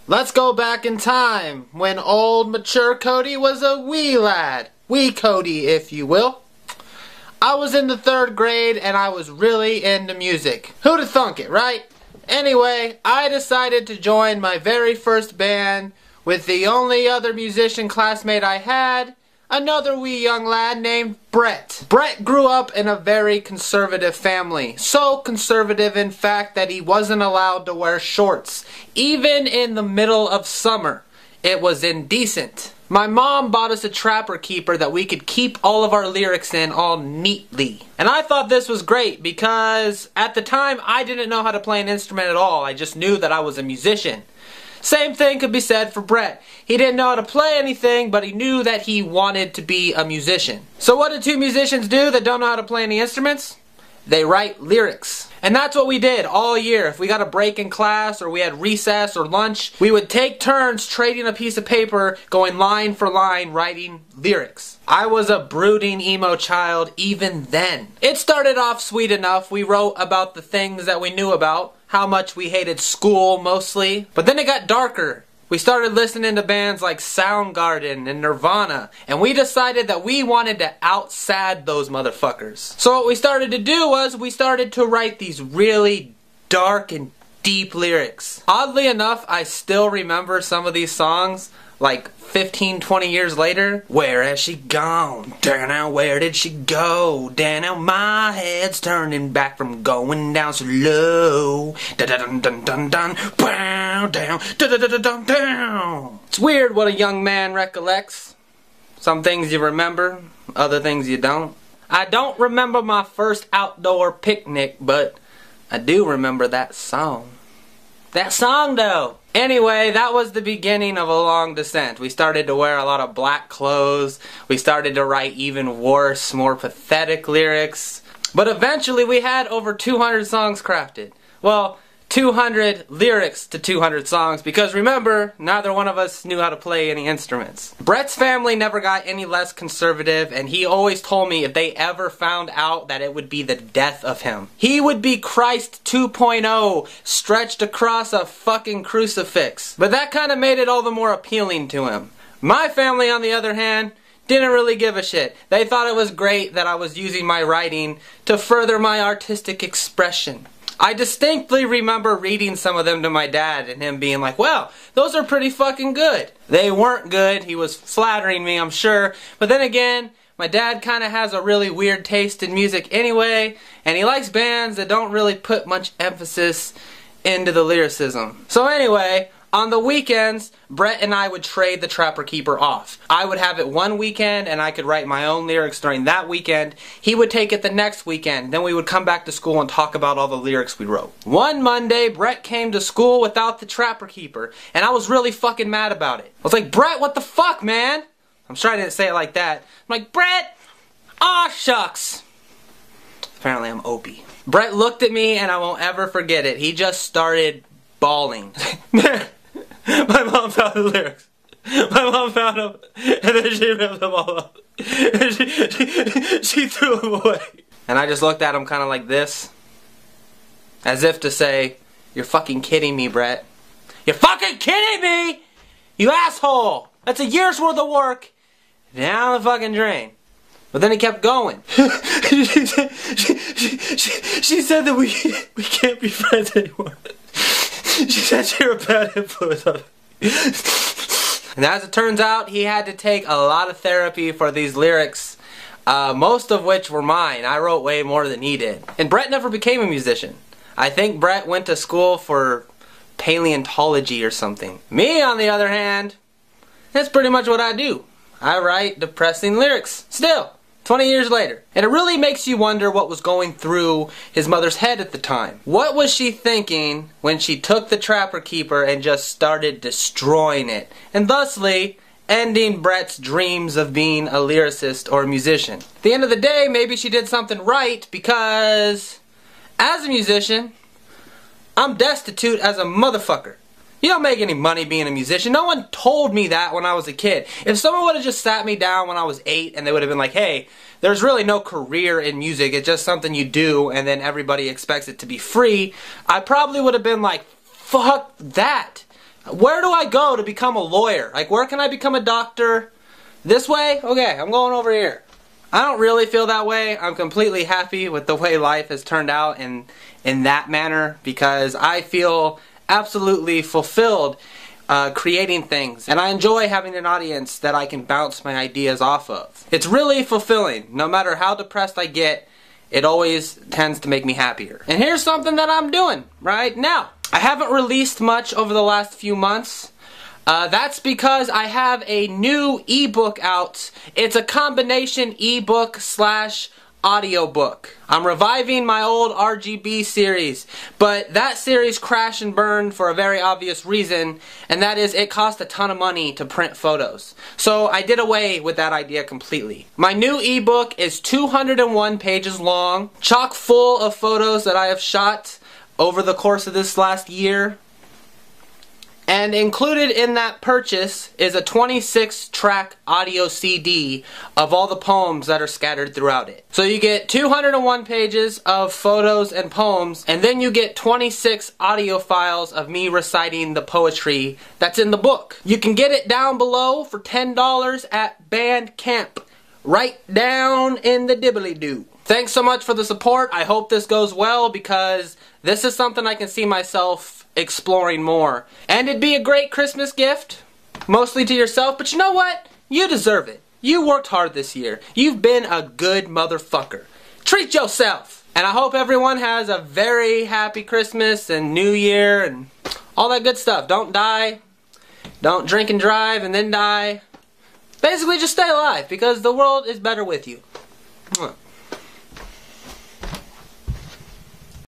Let's go back in time when old mature Cody was a wee lad. Wee Cody, if you will. I was in the 3rd grade and I was really into music. Who'd have thunk it, right? Anyway, I decided to join my very first band with the only other musician classmate I had, another wee young lad named Brett. Brett grew up in a very conservative family. So conservative, in fact, that he wasn't allowed to wear shorts. Even in the middle of summer. It was indecent. My mom bought us a trapper keeper that we could keep all of our lyrics in all neatly. And I thought this was great because at the time I didn't know how to play an instrument at all. I just knew that I was a musician. Same thing could be said for Brett. He didn't know how to play anything, but he knew that he wanted to be a musician. So what do 2 musicians do that don't know how to play any instruments? They write lyrics. And that's what we did all year. If we got a break in class or we had recess or lunch, we would take turns trading a piece of paper, going line for line, writing lyrics. I was a brooding emo child even then. It started off sweet enough. We wrote about the things that we knew about, how much we hated school mostly. But then it got darker. We started listening to bands like Soundgarden and Nirvana, and we decided that we wanted to out-sad those motherfuckers. So what we started to do was we started to write these really dark and deep lyrics. Oddly enough, I still remember some of these songs like 15, 20 years later. Where has she gone? Down now, where did she go? Down now, my head's turning back from going down so low. Da da dun dun dun dun, down, down, da da da da dun down. It's weird what a young man recollects. Some things you remember, other things you don't. I don't remember my first outdoor picnic, but I do remember that song. That song though! Anyway, that was the beginning of a long descent. We started to wear a lot of black clothes. We started to write even worse, more pathetic lyrics. But eventually we had over 200 songs crafted. Well, 200 lyrics to 200 songs, because remember, neither one of us knew how to play any instruments. Brett's family never got any less conservative, and he always told me if they ever found out that it would be the death of him. He would be Christ 2.0, stretched across a fucking crucifix. But that kind of made it all the more appealing to him. My family, on the other hand, didn't really give a shit. They thought it was great that I was using my writing to further my artistic expression. I distinctly remember reading some of them to my dad and him being like, well, those are pretty fucking good. They weren't good. He was flattering me, I'm sure. But then again, my dad kind of has a really weird taste in music anyway, and he likes bands that don't really put much emphasis into the lyricism. So anyway, on the weekends, Brett and I would trade the Trapper Keeper off. I would have it one weekend and I could write my own lyrics during that weekend. He would take it the next weekend. Then we would come back to school and talk about all the lyrics we wrote. One Monday, Brett came to school without the Trapper Keeper, and I was really fucking mad about it. I was like, Brett, what the fuck, man? I'm sure I didn't say it like that. I'm like, Brett, aw shucks. Apparently I'm Opie. Brett looked at me and I won't ever forget it. He just started bawling. My mom found the lyrics. My mom found them, and then she ripped them all up. And she threw them away. And I just looked at him kind of like this, as if to say, you're fucking kidding me, Brett. You're fucking kidding me! You asshole! That's a year's worth of work down the fucking drain. But then he kept going. She said that we can't be friends anymore. She said you're a bad influence on me. And as it turns out, he had to take a lot of therapy for these lyrics, most of which were mine. I wrote way more than he did. And Brett never became a musician. I think Brett went to school for paleontology or something. Me, on the other hand, that's pretty much what I do. I write depressing lyrics, still. 20 years later. And it really makes you wonder what was going through his mother's head at the time. What was she thinking when she took the Trapper Keeper and just started destroying it, and thusly ending Brett's dreams of being a lyricist or a musician? At the end of the day, maybe she did something right, because as a musician, I'm destitute as a motherfucker. You don't make any money being a musician. No one told me that when I was a kid. If someone would have just sat me down when I was 8 and they would have been like, hey, there's really no career in music, it's just something you do and then everybody expects it to be free, I probably would have been like, fuck that. Where do I go to become a lawyer? Like, where can I become a doctor? This way? Okay, I'm going over here. I don't really feel that way. I'm completely happy with the way life has turned out in that manner, because I feel absolutely fulfilled creating things, and I enjoy having an audience that I can bounce my ideas off of. It's really fulfilling. No matter how depressed I get, it always tends to make me happier. And here's something that I'm doing right now. I haven't released much over the last few months. That's because I have a new ebook out. It's a combination ebook / audiobook. I'm reviving my old RGB series, but that series crashed and burned for a very obvious reason, and that is it cost a ton of money to print photos. So I did away with that idea completely. My new ebook is 201 pages long, chock full of photos that I have shot over the course of this last year. And included in that purchase is a 26-track audio CD of all the poems that are scattered throughout it. So you get 201 pages of photos and poems, and then you get 26 audio files of me reciting the poetry that's in the book. You can get it down below for $10 at Bandcamp. Right down in the dibbly-doo. Thanks so much for the support. I hope this goes well, because this is something I can see myself exploring more. And it'd be a great Christmas gift, mostly to yourself, but you know what? You deserve it. You worked hard this year. You've been a good motherfucker. Treat yourself! And I hope everyone has a very happy Christmas and New Year and all that good stuff. Don't die. Don't drink and drive and then die. Basically, just stay alive, because the world is better with you. Mwah.